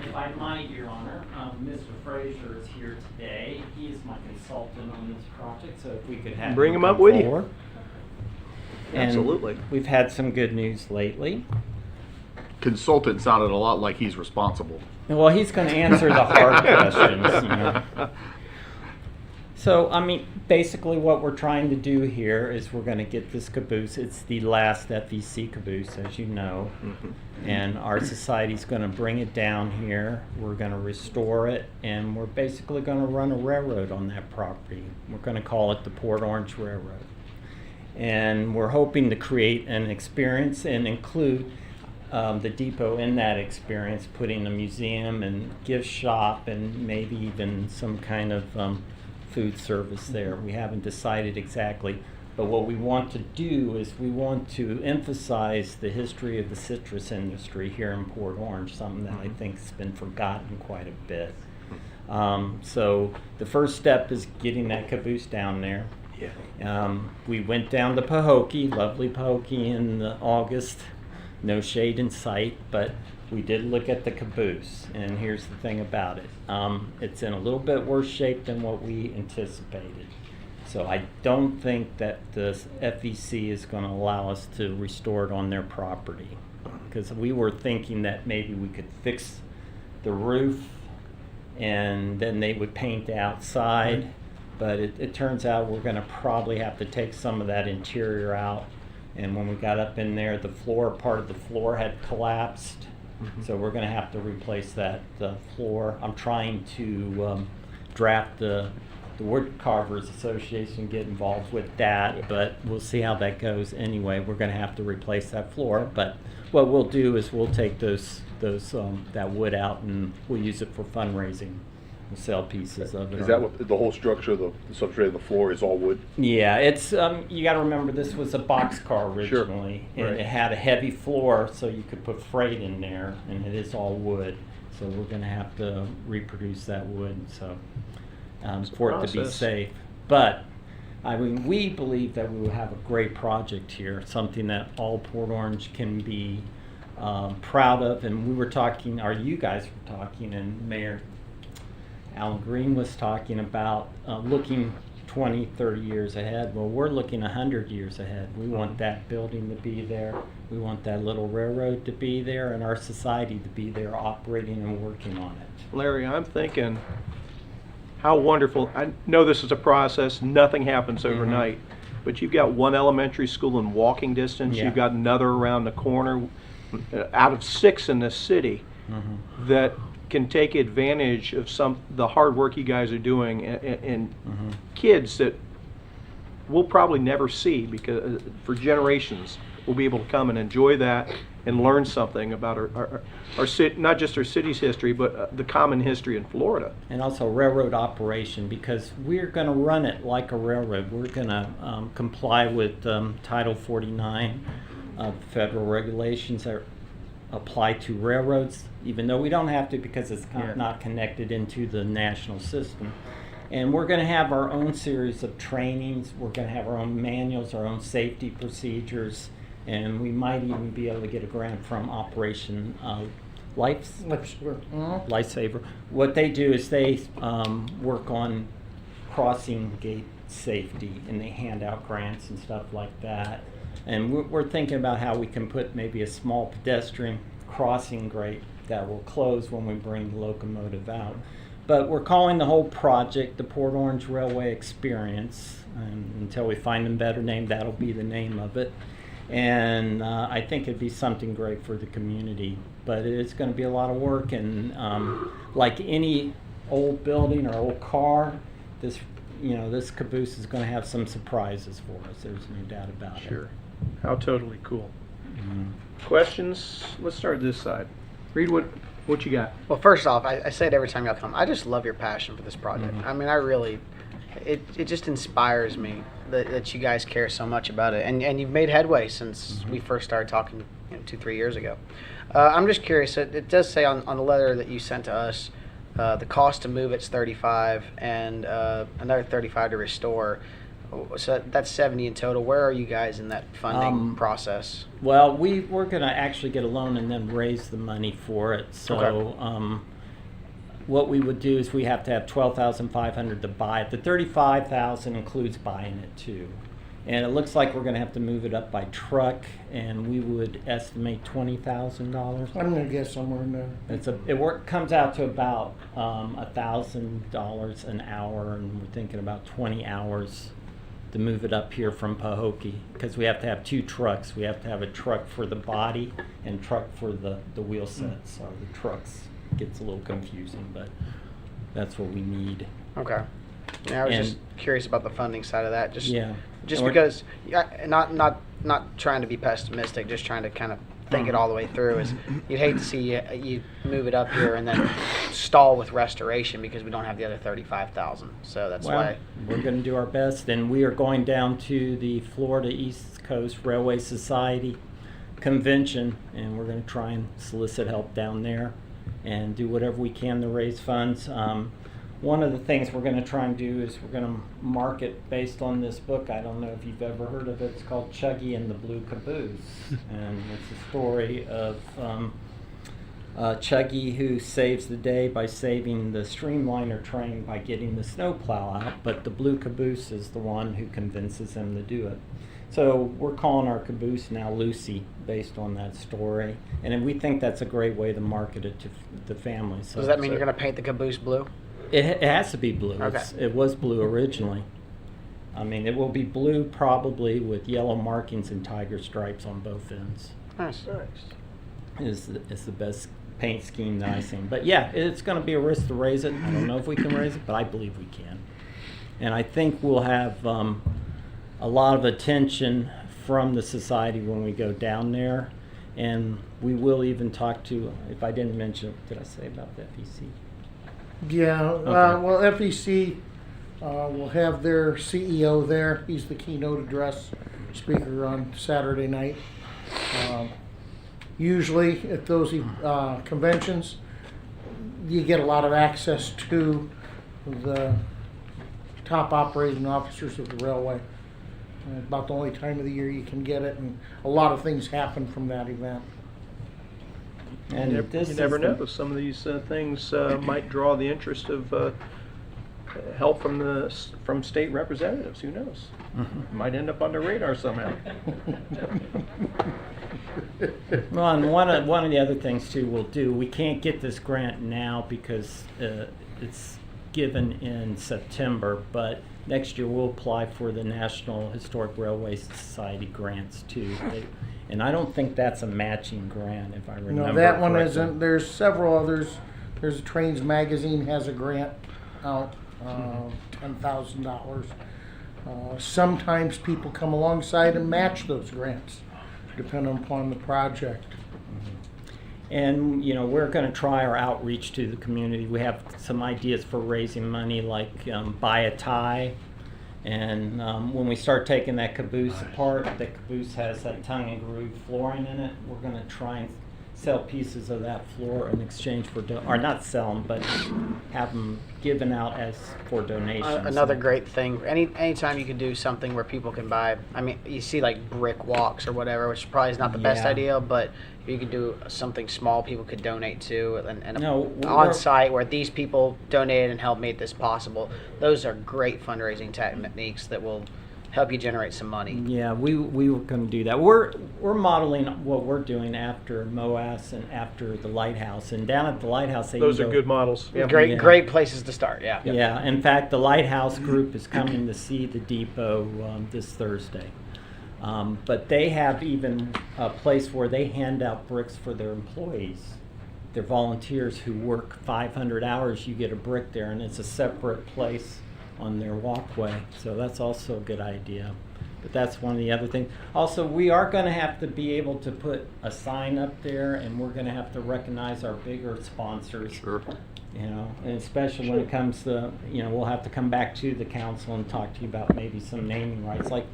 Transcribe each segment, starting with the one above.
If I might, Your Honor, Mr. Frazier is here today. He is my consultant on this project, so if we could have Bring him him up come with you. forward. And Absolutely. we've had some good news lately. Consultant sounded a lot like he's responsible. Well, he's going to answer the hard questions. You know. So, I mean, basically what we're trying to do here is we're going to get this caboose. It's the last FEC caboose, as you know. And our society's going to bring it down here. We're going to restore it, and we're basically going to run a railroad on that property. We're going to call it the Port Orange Railroad. And we're hoping to create an experience and include the depot in that experience, putting a museum and gift shop and maybe even some kind of food service there. We haven't decided exactly, but what we want to do is we want to emphasize the history of the citrus industry here in Port Orange, something that I think has been forgotten quite a bit. So the first step is getting that caboose down there. We went down to Pahokee, lovely Pahokee in August. No shade in sight, but we did look at the caboose, and here's the thing about it. It's in a little bit worse shape than what we anticipated. So I don't think that the FEC is going to allow us to restore it on their property, because we were thinking that maybe we could fix the roof and then they would paint the outside, but it turns out we're going to probably have to take some of that interior out. And when we got up in there, the floor, part of the floor had collapsed. So we're going to have to replace that floor. I'm trying to draft the Wood Carvers Association, get involved with that, but we'll see how that goes anyway. We're going to have to replace that floor, but what we'll do is we'll take that wood out and we'll use it for fundraising. We'll sell pieces of it. Is that what the whole structure, the substrate of the floor is all wood? Yeah, it's you got to remember this was a boxcar originally, and Right. it had a heavy floor, so you could put freight in there, and it is all wood. So we're going to have to reproduce that wood, so for it to be process. safe. But I mean, we believe that we will have a great project here, something that all Port Orange can be proud of. And we were talking, or you guys were talking, and Mayor Alan Green was talking about looking 20, 30 years ahead. Well, we're looking 100 years ahead. We want that building to be there. We want that little railroad to be there, and our society to be there operating and working on it. Larry, I'm thinking how wonderful. I know this is a process. Nothing happens overnight. But you've got one elementary school in walking distance. Yeah. You've got another around the corner. Out of 6 in this city that can take advantage of the hard work you guys are doing, and kids that we'll probably never see, because for generations we'll be able to come and enjoy that and learn something about our city, not just our city's history, but the common history in Florida. And also railroad operation, because we're going to run it like a railroad. We're going to comply with Title 49 of federal regulations that apply to railroads, even though we don't have to, because it's not connected into the national system. And we're going to have our own series of trainings. We're going to have our own manuals, our own safety procedures, and we might even be able to get a grant from Operation Lifesaver. What they do is they work on crossing gate safety, and they hand out grants and stuff like that. And we're thinking about how we can put maybe a small pedestrian crossing grate that will close when we bring the locomotive out. But we're calling the whole project the Port Orange Railway Experience. And until we find a better name, that'll be the name of it. And I think it'd be something great for the community. But it's going to be a lot of work. And like any old building or old car, this caboose is going to have some surprises for us. There's no doubt about it. Sure. How totally cool. Questions? Let's start this side. Read what you got. Well, first off, I say it every time y'all come. I just love your passion for this project. I mean, I really, it just inspires me that you guys care so much about it, and you've made headway since we first started talking 2-3 years ago. I'm just curious. It does say on the letter that you sent to us, the cost to move it's $35 and another $35 to restore. So that's 70 in total. Where are you guys in that funding process? Well, we're going to actually get a loan and then raise the money for it. So Okay. what we would do is we have to have 12,500 to buy it. The 35,000 includes buying it too. And it looks like we're gonna have to move it up by truck, and we would estimate $20,000. I'm gonna guess somewhere in there. Comes out to about $1,000 an hour, and we're thinking about 20 hours to move it up here from Pahokee, because we have to have 2 trucks. We have to have a truck for the body and truck for the wheel sets. So the trucks gets a little confusing, but that's what we need. Okay. Yeah, I was And- just curious about the funding side of that. Just Yeah. just Or- because, not trying to be pessimistic, just trying to kind of think it all the way through. Is you'd hate to see you move it up here and then stall with restoration because we don't have the other 35,000. So that's Well, why. we're going to do our best, and we are going down to the Florida East Coast Railway Society convention, and we're going to try and solicit help down there and do whatever we can to raise funds. One of the things we're going to try and do is we're going to market based on this book. I don't know if you've ever heard of it. It's called Chuggy and the Blue Caboose, and it's a story of Chuggy, who saves the day by saving the Streamliner train by getting the snowplow out, but the Blue Caboose is the one who convinces him to do it. So we're calling our caboose now Lucy, based on that story, and we think that's a great way to market it to the families. So Does that mean you're going to paint the caboose blue? it has to be blue. Okay. It was blue originally. I mean, it will be blue probably with yellow markings and tiger stripes on both ends. Nice. Is the best paint scheme that I've seen. But yeah, it's going to be a risk to raise it. I don't know if we can raise it, but I believe we can. And I think we'll have a lot of attention from the society when we go down there. And we will even talk to, if I didn't mention, did I say about the FEC? Yeah, Okay. well, FEC will have their CEO there. He's the keynote address speaker on Saturday night. Usually at those conventions, you get a lot of access to the top operating officers of the railway. About the only time of the year you can get it, and a lot of things happen from that event. And You this never is the- know. Some of these things might draw the interest of help from state representatives. Who knows? Might end up on the radar somehow. Well, and one of the other things too we'll do, we can't get this grant now because it's given in September, but next year we'll apply for the National Historic Railway Society grants too. And I don't think that's a matching grant, if I remember No, that one correctly. isn't. There's several others. There's Trains Magazine has a grant out, $10,000. Sometimes people come alongside and match those grants, depending upon the project. And, you know, we're going to try our outreach to the community. We have some ideas for raising money, like buy a tie. And when we start taking that caboose apart, the caboose has that tongue and groove flooring in it. We're going to try and sell pieces of that floor in exchange for, or not sell them, but have them given out as for donations. Another great thing. Anytime you can do something where people can buy. I mean, you see like brick walks or whatever, which probably is not the best Yeah. idea, but if you could do something small people could donate to, and No, we're- on site where these people donated and helped make this possible. Those are great fundraising techniques that will help you generate some money. Yeah, we were going to do that. We're modeling what we're doing after MOAS and after the lighthouse. And down at the lighthouse, they Those can are go- good models. Yeah. Great, Yeah. great places to start. Yeah. Yeah, in fact, the Lighthouse Group is coming to see the depot this Thursday. But they have even a place where they hand out bricks for their employees. Their volunteers who work 500 hours, you get a brick there, and it's a separate place on their walkway. So that's also a good idea. But that's one of the other things. Also, we are going to have to be able to put a sign up there, and we're going to have to recognize our bigger sponsors. Sure. You know, and especially when it comes to, you know, we'll have to come back to the council and talk to you about maybe some naming rights. Like,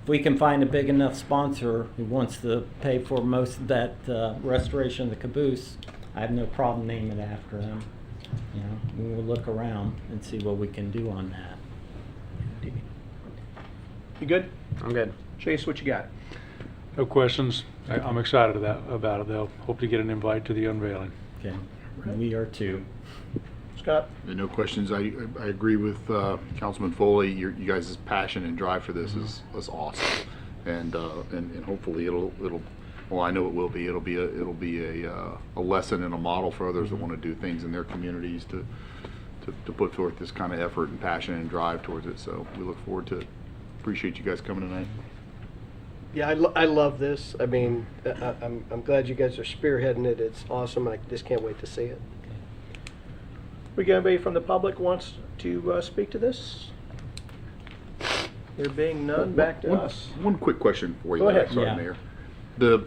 if we can find a big enough sponsor who wants to pay for most of that restoration of the caboose, I have no problem naming it after them. You know, we will look around and see what we can do on that. You good? I'm good. Chase, what you got? No questions. I'm excited about it. They'll hope to get an invite to the unveiling. Okay, we are too. Scott? No questions. I agree with Councilman Foley. You guys' passion and drive for this is awesome, and hopefully it'll. Well, I know it will be. It'll be a lesson and a model for others that want to do things in their communities to put forth this kind of effort and passion and drive towards it. So we look forward to it. Appreciate you guys coming tonight. Yeah, I love this. I mean, I'm glad you guys are spearheading it. It's awesome. I just can't wait to see it. We got anybody from the public wants to speak to this? There being none, back to us. One quick question for you. Go ahead. Sorry, Yeah. Mayor. The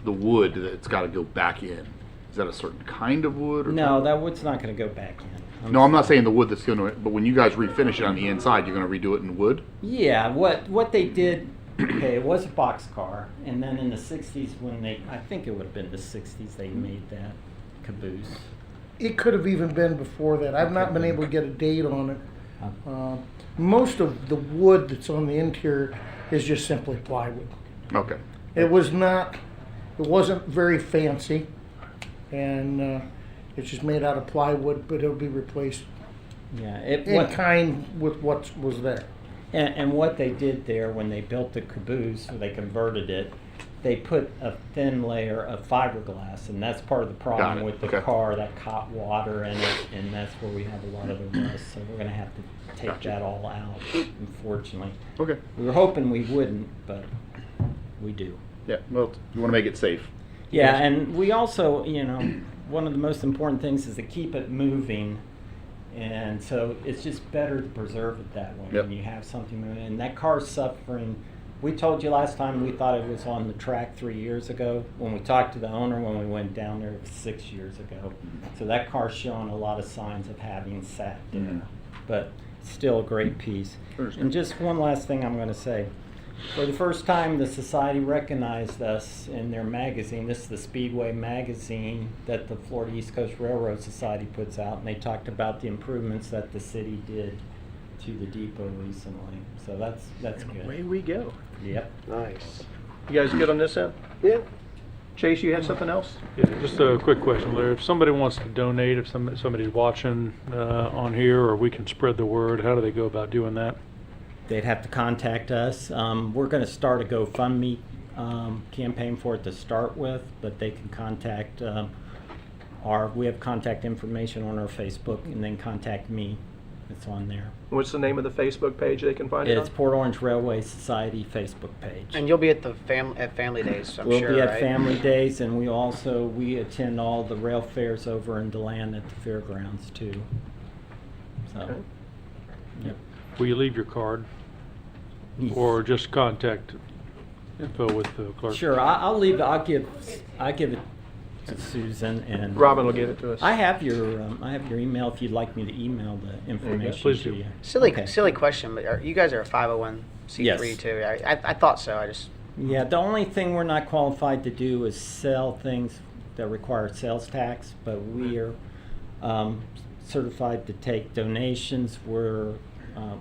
wood that's got to go back in. Is that a certain kind of wood? Or No, that wood's not gonna go back in. No, I'm not saying the wood that's going to. But when you guys refinish it on the inside, you're going to redo it in wood. Yeah, what they did, okay, it was a boxcar, and then in the 60s when I think it would have been the 60s, they made that caboose. It could have even been before that. I've not been able to get a date on it. Most of the wood that's on the interior is just simply plywood. Okay. It wasn't very fancy, and it's just made out of plywood, but it'll be replaced Yeah, in kind with what was there. and what they did there when they built the caboose, or they converted it, they put a thin layer of fiberglass, and that's part of the Got problem it, with the okay. car that caught water in it, and that's where we have a lot of the rust. So we're gonna have to take Gotcha. that all out, unfortunately. Okay. We were hoping we wouldn't, but we do. Yeah. Well, you want to make it safe. Yeah, and we also, one of the most important things is to keep it moving. And so it's just better to preserve it that way Yep. when you have something moving. And that car's suffering. We told you last time we thought it was on the track 3 years ago. When we talked to the owner, when we went down there, it was 6 years ago. So that car's showing a lot of signs of having sat there. Mhm. But still a great piece. Understand. And just one last thing I'm going to say. For the first time, the society recognized us in their magazine. This is the Speedway magazine that the Florida East Coast Railroad Society puts out, and they talked about the improvements that the city did to the depot recently. So that's Away good. we go. Yep. Nice. You guys good on this end? Yeah. Chase, you had something else? Yeah, just a quick question, Larry. If somebody wants to donate, if somebody's watching on here, or we can spread the word, how do they go about doing that? They'd have to contact us. We're going to start a GoFundMe campaign for it to start with, but they can contact we have contact information on our Facebook, and then contact me. It's on there. What's the name of the Facebook page they can find it It's on? Port Orange Railway Society Facebook page. And you'll be at the Family Days, I'm We'll sure, be at right? Family Days, and we attend all the rail fairs over in DeLand at the fairgrounds too. So, Okay. yep. Will you leave your card, or just contact info with the clerk? Sure, I'll leave. I'll give it to Susan, and Robin will get it to us. I have your email if you'd like me to email the information Please to do. you. Silly Okay. question, but you guys are a 501c3 Yes. too. I thought so. I just Yeah, the only thing we're not qualified to do is sell things that require sales tax, but we are certified to take donations.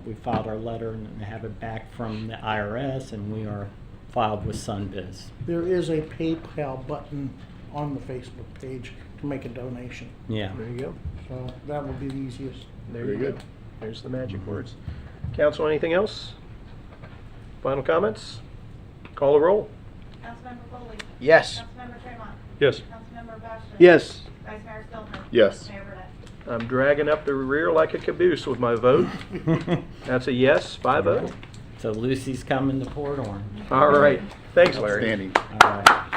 We filed our letter and have it back from the IRS, and we are filed with Sunbiz. There is a PayPal button on the Facebook page to make a donation. Yeah. There you go. So that will be the easiest. There Very you go. good. There's the magic words. Council, anything else? Final comments? Call the roll. Councilmember Foley. yes. Councilmember Tremont. Yes. Councilmember Bastian. Yes. Vice Mayor Stelter. Yes. Mayor Burnett. I'm dragging up the rear like a caboose with my vote. That's a yes, 5-0. So Lucy's coming to Port Orange. All right. Thanks, Larry. Outstanding. All right.